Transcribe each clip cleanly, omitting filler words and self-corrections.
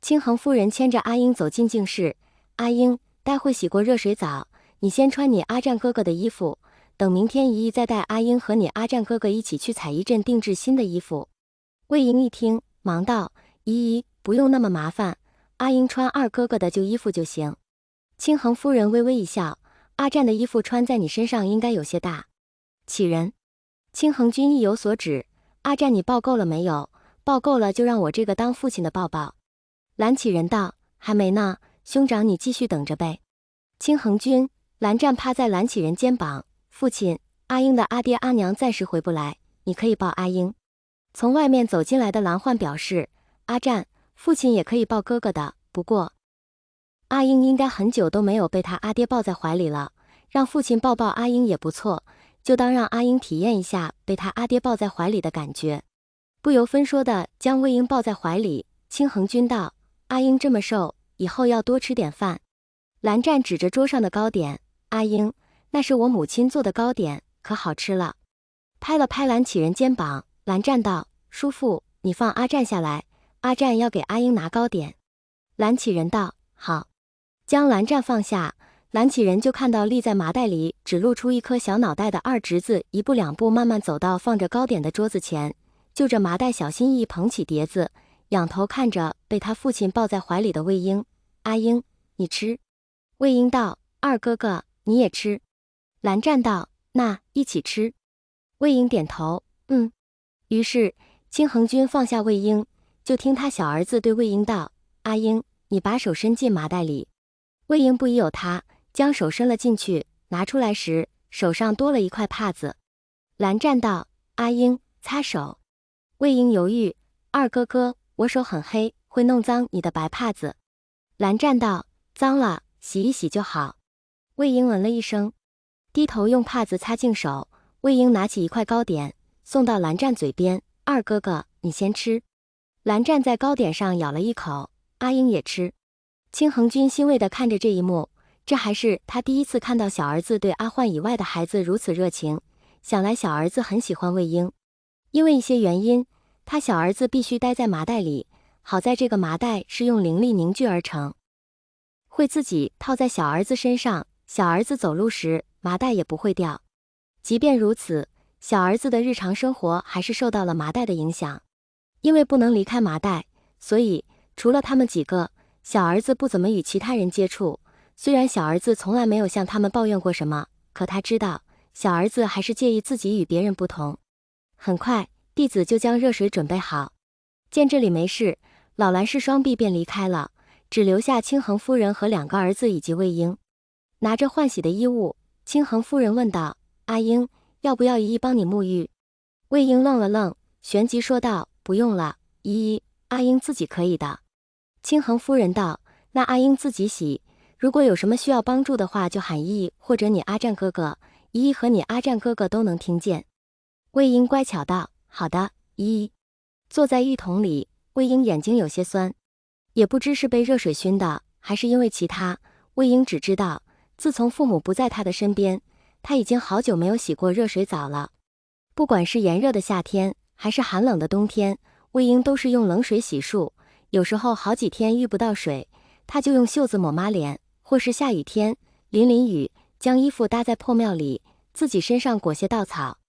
清恒夫人牵着阿英走进静室，阿英，待会洗过热水澡，你先穿你阿战哥哥的衣服，等明天姨姨再带阿英和你阿战哥哥一起去采一镇定制新的衣服。魏莹一听，忙道：姨姨，不用那么麻烦，阿英穿二哥哥的旧衣服就行。清恒夫人微微一笑，阿战的衣服穿在你身上应该有些大。启人，清恒君意有所指，阿战你抱够了没有？抱够了就让我这个当父亲的抱抱。蓝启人道：还没呢，兄长你继续等着呗。清恒君，蓝湛趴在蓝启人肩膀，父亲，阿英的阿爹阿娘暂时回不来，你可以抱阿英。从外面走进来的蓝焕表示，阿战，父亲也可以抱哥哥的，不过阿英应该很久都没有被他阿爹抱在怀里了，让父亲抱抱阿英也不错，就当让阿英体验一下被他阿爹抱在怀里的感觉。不由分说的将魏英抱在怀里，清恒君道：阿英这么瘦，以后要多吃点饭。蓝湛指着桌上的糕点，阿英，那是我母亲做的糕点，可好吃了。拍了拍蓝启人肩膀，蓝湛道：叔父，你放阿战下来，阿战要给阿英拿糕点。蓝启人道：好。将蓝湛放下，蓝启人就看到立在麻袋里只露出一颗小脑袋的二侄子一步两步慢慢走到放着糕点的桌子前，就着麻袋小心翼翼捧起碟子，仰头看着被他父亲抱在怀里的魏英，阿英，你吃。魏英道：二哥哥，你也吃。蓝湛道：那一起吃。魏英点头，于是清恒君放下魏英，就听他小儿子对魏英道：阿英，你把手伸进麻袋里。魏英不疑有他，将手伸了进去，拿出来时手上多了一块帕子。蓝湛道：阿英，擦手。魏英犹豫：二哥哥，我手很黑，会弄脏你的白帕子。蓝湛道：脏了，洗一洗就好。魏英闻了一声，低头用帕子擦净手。魏英拿起一块糕点，送到蓝湛嘴边：二哥哥，你先吃。蓝湛在糕点上咬了一口，阿英也吃。清恒君欣慰地看着这一幕，这还是他第一次看到小儿子对阿焕以外的孩子如此热情，想来小儿子很喜欢魏英。因为一些原因，他小儿子必须待在麻袋里，好在这个麻袋是用灵力凝聚而成，会自己套在小儿子身上，小儿子走路时麻袋也不会掉。即便如此，小儿子的日常生活还是受到了麻袋的影响。因为不能离开麻袋，所以除了他们几个，小儿子不怎么与其他人接触。虽然小儿子从来没有向他们抱怨过什么，可他知道小儿子还是介意自己与别人不同。很快，弟子就将热水准备好。见这里没事，老蓝氏双臂便离开了，只留下清恒夫人和两个儿子以及魏英。拿着换洗的衣物，清恒夫人问道：阿英，要不要姨姨帮你沐浴？魏英愣了愣，旋即说道：不用了，姨姨，阿英自己可以的。清恒夫人道：那阿英自己洗，如果有什么需要帮助的话就喊姨姨或者你阿战哥哥，姨姨和你阿战哥哥都能听见。魏英乖巧道：好的，姨姨。坐在浴桶里，魏英眼睛有些酸，也不知是被热水熏的，还是因为其他。魏英只知道，自从父母不在她的身边，她已经好久没有洗过热水澡了。不管是炎热的夏天，还是寒冷的冬天，魏英都是用冷水洗漱。有时候好几天遇不到水，她就用袖子抹抹脸，或是下雨天淋雨，将衣服搭在破庙里，自己身上裹些稻草。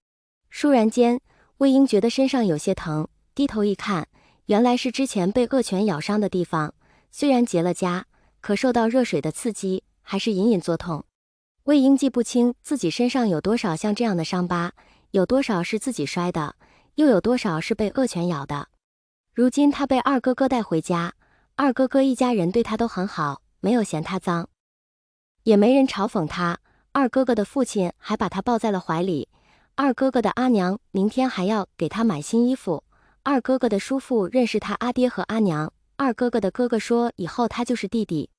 倏然间，魏英觉得身上有些疼，低头一看，原来是之前被恶犬咬伤的地方，虽然结了痂，可受到热水的刺激，还是隐隐作痛。魏英记不清自己身上有多少像这样的伤疤，有多少是自己摔的，又有多少是被恶犬咬的。如今他被二哥哥带回家，二哥哥一家人对他都很好，没有嫌他脏，也没人嘲讽他。二哥哥的父亲还把他抱在了怀里，二哥哥的阿娘明天还要给他买新衣服。二哥哥的叔父认识他阿爹和阿娘，二哥哥的哥哥说以后他就是弟弟。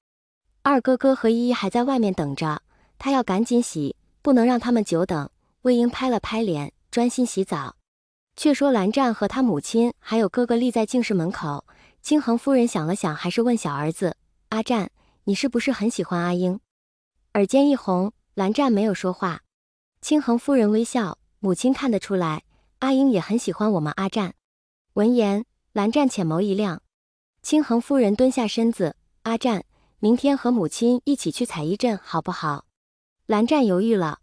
二哥哥和依依还在外面等着，他要赶紧洗，不能让他们久等。魏英拍了拍脸，专心洗澡。却说蓝湛和他母亲还有哥哥立在净室门口，清恒夫人想了想，还是问小儿子：阿湛，你是不是很喜欢阿英？耳尖一红，蓝湛没有说话。清恒夫人微笑，母亲看得出来，阿英也很喜欢我们阿湛。闻言，蓝湛浅眸一亮，清恒夫人蹲下身子，阿占，明天和母亲一起去采邑镇好不好？蓝湛犹豫了，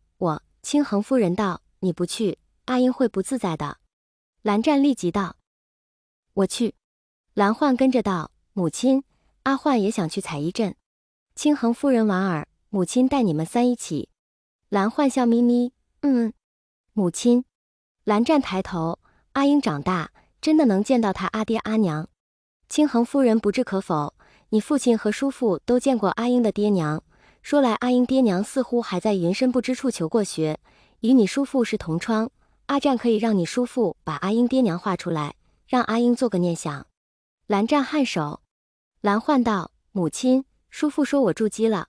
清恒夫人道，你不去，阿英会不自在的。蓝湛立即道，我去。蓝焕跟着道，母亲，阿焕也想去采邑镇。清恒夫人莞尔，母亲带你们三一起。蓝焕笑眯眯，母亲。蓝湛抬头，阿英长大，真的能见到他阿爹阿娘。清恒夫人不置可否，你父亲和叔父都见过阿英的爹娘，说来阿英爹娘似乎还在云深不知处求过学，与你叔父是同窗，阿占可以让你叔父把阿英爹娘画出来，让阿英做个念想。蓝湛颔首。蓝焕道，母亲，叔父说我筑基了，